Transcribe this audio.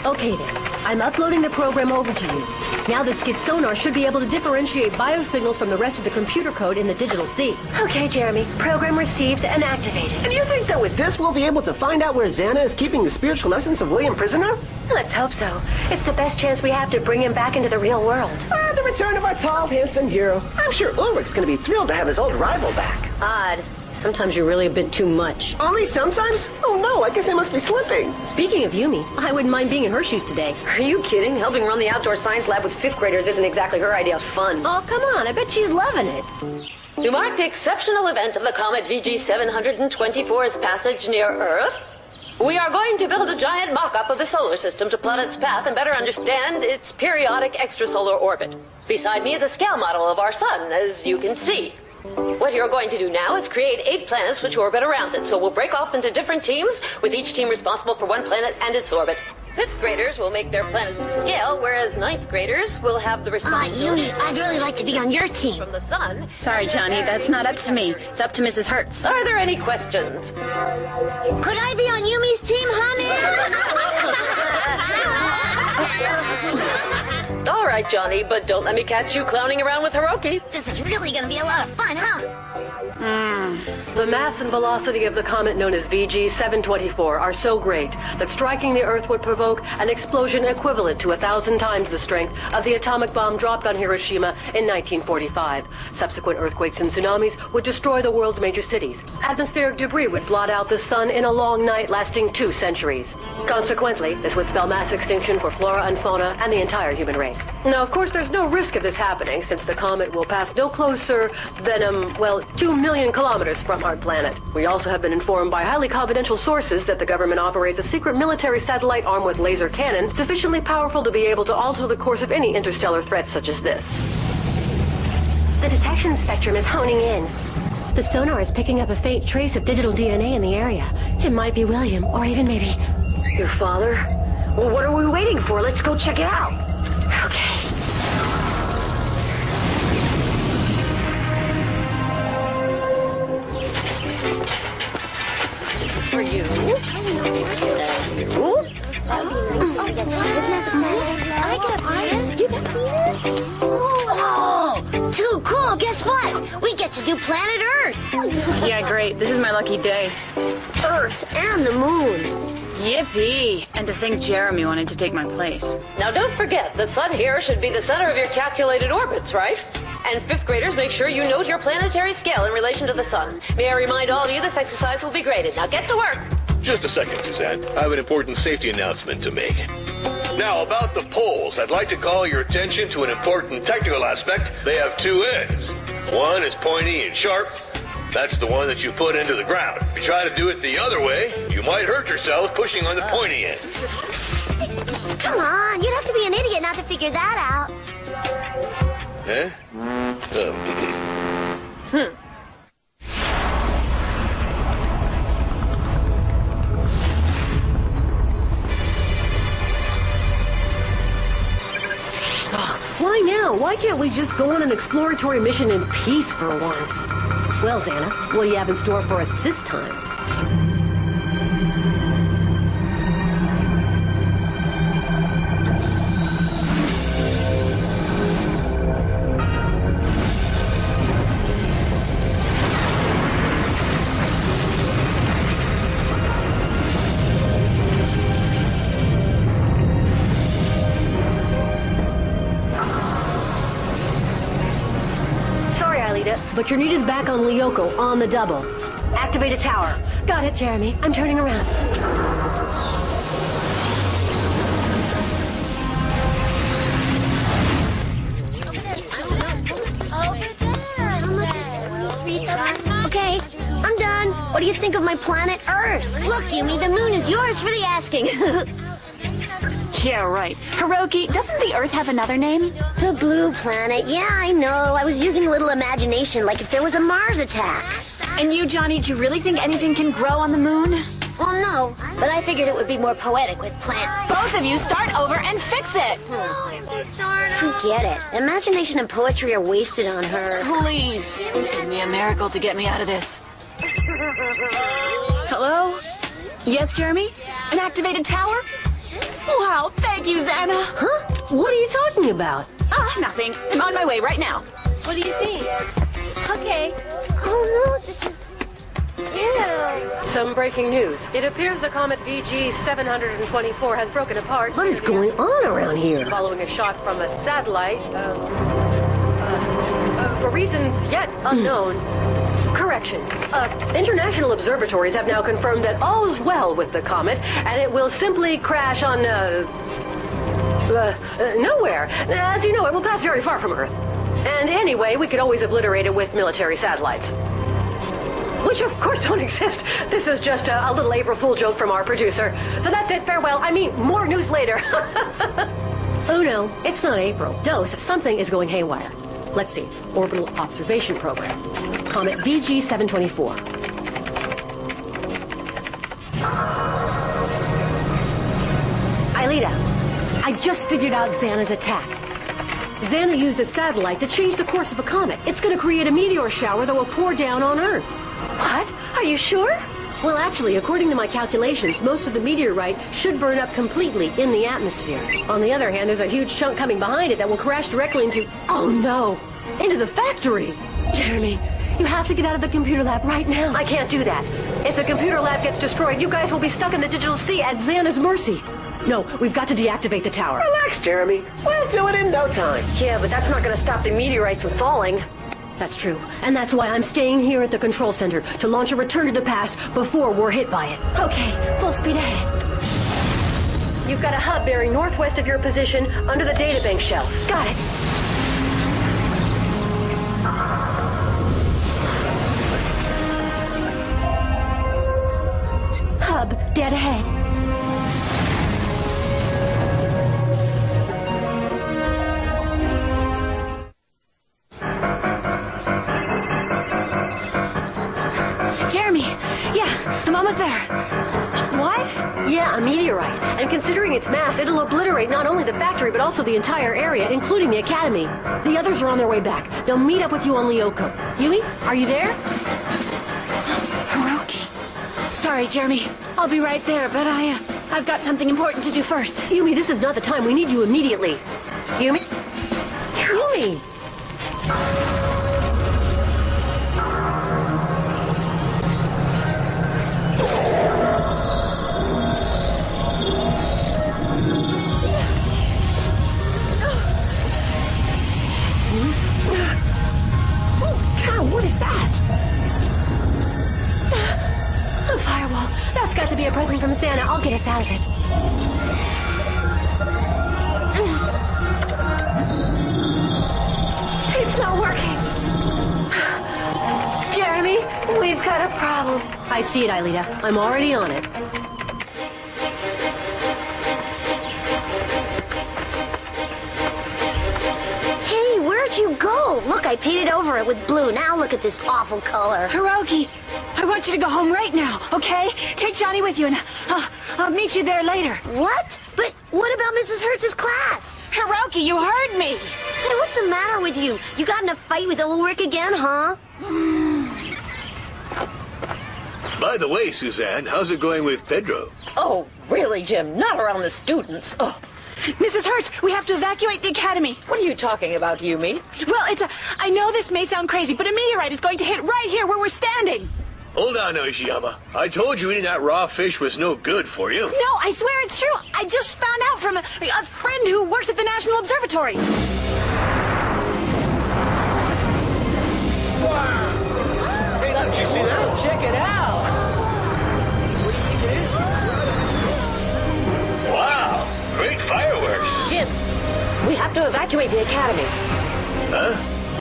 Okay then, I'm uploading the program over to you. Now the skid sonar should be able to differentiate biosignals from the rest of the computer code in the digital sea. Okay, Jeremy. Program received and activated. And you think that with this we'll be able to find out where X.A.N.A is keeping the spiritual essence of William prisoner? Let's hope so. It's the best chance we have to bring him back into the real world. The return of our tall, handsome hero. I'm sure Ulrich's gonna be thrilled to have his old rival back. Odd. Sometimes you're really a bit too much. Only sometimes? Oh no, I guess I must be slipping. Speaking of Yumi, I wouldn't mind being in her shoes today. Are you kidding? Helping run the outdoor science lab with 5th graders isn't exactly her idea of fun. Oh, come on. I bet she's loving it. To mark the exceptional event of the comet VG-724's passage near Earth, we are going to build a giant mock-up of the solar system to plot its path and better understand its periodic extrasolar orbit. Beside me is a scale model of our sun, as you can see. What you're going to do now is create 8 planets which orbit around it, so we'll break off into different teams, with each team responsible for 1 planet and its orbit. 5th graders will make their planets to scale, whereas 9th graders will have the responsibility Yumi, I'd really like to be on your team. from the sun. Sorry, Johnny, that's not up to me. It's up to Mrs. Hertz. Are there any questions? Could I be on Yumi's team, honey? All right, Johnny, but don't let me catch you clowning around with Hiroki. This is really gonna be a lot of fun, huh? The mass and velocity of the comet known as VG-724 are so great that striking the Earth would provoke an explosion equivalent to 1,000 times the strength of the atomic bomb dropped on Hiroshima in 1945. Subsequent earthquakes and tsunamis would destroy the world's major cities. Atmospheric debris would blot out the sun in a long night lasting 2 centuries. Consequently, this would spell mass extinction for flora and fauna and the entire human race. Now, of course, there's no risk of this happening since the comet will pass no closer than, 2 million kilometers from our planet. We also have been informed by highly confidential sources that the government operates a secret military satellite armed with laser cannon sufficiently powerful to be able to alter the course of any interstellar threat such as this. The detection spectrum is honing in. The sonar is picking up a faint trace of digital DNA in the area. It might be William, or even maybe... Your father? Well, what are we waiting for? Let's go check it out. Okay. This is for you. Oh, too cool. Guess what? We get to do planet Earth. Yeah, great. This is my lucky day. Earth and the moon. Yippee! And to think Jeremy wanted to take my place. Now don't forget, the sun here should be the center of your calculated orbits, right? And 5th graders, make sure you note your planetary scale in relation to the sun. May I remind all of you this exercise will be graded. Now get to work! Just a second, Suzanne. I have an important safety announcement to make. Now, about the poles, I'd like to call your attention to an important technical aspect. They have 2 ends. One is pointy and sharp. That's the one that you put into the ground. If you try to do it the other way, you might hurt yourself pushing on the pointy end. Come on, you'd have to be an idiot not to figure that out. Huh? Why now? Why can't we just go on an exploratory mission in peace for once? Well, X.A.N.A, what do you have in store for us this time? But you're needed back on Lyoko, on the double. Activate a tower. Got it, Jeremy. I'm turning around. Okay, I'm done. What do you think of my planet Earth? Look, Yumi, the moon is yours for the asking. Yeah, right. Hiroki, doesn't the Earth have another name? The blue planet. Yeah, I know. I was using a little imagination, like if there was a Mars attack. And you, Johnny, do you really think anything can grow on the moon? Well, no, but I figured it would be more poetic with plants. Both of you start over and fix it! Forget it. Imagination and poetry are wasted on her. Please, send me a miracle to get me out of this. Hello? Yes, Jeremy? An activated tower? Wow, thank you, X.A.N.A. Huh? What are you talking about? Nothing. I'm on my way right now. What do you think? Okay. Oh no, this is... Ew. Some breaking news. It appears the comet VG 724 has broken apart. What is going on around here? Following a shot from a satellite, for reasons yet unknown. Correction. International observatories have now confirmed that all's well with the comet, and it will simply crash on, nowhere. As you know, it will pass very far from Earth. And anyway, we could always obliterate it with military satellites. Which, of course, don't exist. This is just a little April Fool joke from our producer. So that's it. Farewell. I mean, more news later. Oh no, it's not April. Dose, something is going haywire. Let's see. Orbital Observation Program. Comet VG 724. Aelita, I just figured out X.A.N.A.'s attack. X.A.N.A. used a satellite to change the course of a comet. It's going to create a meteor shower that will pour down on Earth. What? Are you sure? Well, actually, according to my calculations, most of the meteorite should burn up completely in the atmosphere. On the other hand, there's a huge chunk coming behind it that will crash directly into... Oh, no! Into the factory! Jeremy, you have to get out of the computer lab right now. I can't do that. If the computer lab gets destroyed, you guys will be stuck in the digital sea At X.A.N.A.'s mercy. No, we've got to deactivate the tower. Relax, Jeremy. We'll do it in no time. Yeah, but that's not going to stop the meteorite from falling. That's true. And that's why I'm staying here at the control center to launch a return to the past before we're hit by it. Okay, full speed ahead. You've got a hub bearing northwest of your position under the databank shell. Got it. Hub, dead ahead. Jeremy, yeah, I'm almost there. What? Yeah, a meteorite. And considering its mass, it'll obliterate not only the factory, but also The entire area, including the academy. The others are on their way back. They'll meet up with you on Lyoko. Yumi, are you there? Hiroki. Sorry, Jeremy. I'll be right there, but I've got something important to do first. Yumi, this is not the time. We need you immediately. Yumi? Yumi! What is that? A firewall. That's got to be a present from X.A.N.A. I'll get us out of it. It's not working. Jeremy, we've got a problem. I see it, Aelita. I'm already on it. Hey, where'd you go? Look, I painted over it with blue. Now look at this awful color. Hiroki, I want you to go home right now, okay? Take Johnny with you, and I'll meet you there later. What? But what about Mrs. Hertz's class? Hiroki, you heard me! Hey, what's the matter with you? You got in a fight with Ulrich again, huh? By the way, Suzanne, how's it going with Pedro? Oh, really, Jim? Not around the students. Oh, Mrs. Hertz, we have to evacuate the academy. what are you talking about, Yumi? Well, I know this may sound crazy, but a meteorite is going to hit right here where we're standing. Hold on, Ishiyama. I told you eating that raw fish was no good for you. No, I swear it's true. I just found out from a friend who works at the National Observatory. Wow! Hey, look, you see that? Check it out. Wow! Great fireworks! Jim, we have to evacuate the academy.